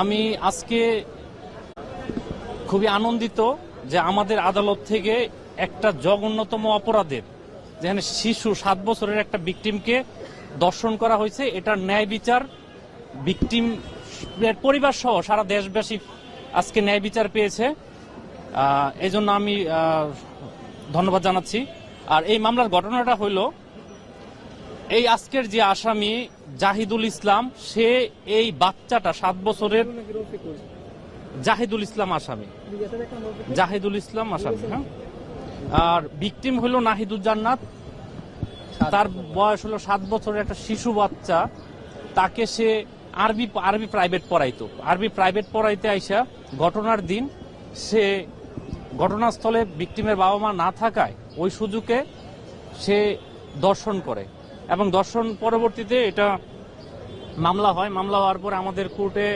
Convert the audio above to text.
আমি আজকে খুবই আনন্দিত যে আমাদের আদালত থেকে একটা জঘন্যতম অপরাধের, যেখানে শিশু 7 বছরের একটা ভিকটিমকে ধর্ষণ করা হয়েছে, এটার ন্যায় বিচার ভিকটিম পরিবার সহ সারা দেশবাসী আজকে ন্যায় বিচার পেয়েছে। এই জন্য আমি ধন্যবাদ জানাচ্ছি। আর এই মামলার ঘটনাটা হইল, এই আজকের যে আসামি জাহিদুল ইসলাম, সে এই বাচ্চাটা 7 বছরের জাহিদুল ইসলাম আসামি, হ্যাঁ। আর ভিকটিম হইল নাহিদুল জান্নাত, তার বয়স হলো 7 বছরের একটা শিশু বাচ্চা। তাকে সে আরবি প্রাইভেট পড়াইতো। আরবি প্রাইভেট পড়াইতে আইসা ঘটনার দিন সে ঘটনাস্থলে ভিকটিমের বাবা মা না থাকায় ওই সুযোগে সে ধর্ষণ করে, এবং ধর্ষণ পরবর্তীতে এটা মামলা হয়। মামলা হওয়ার পরে আমাদের কোর্টে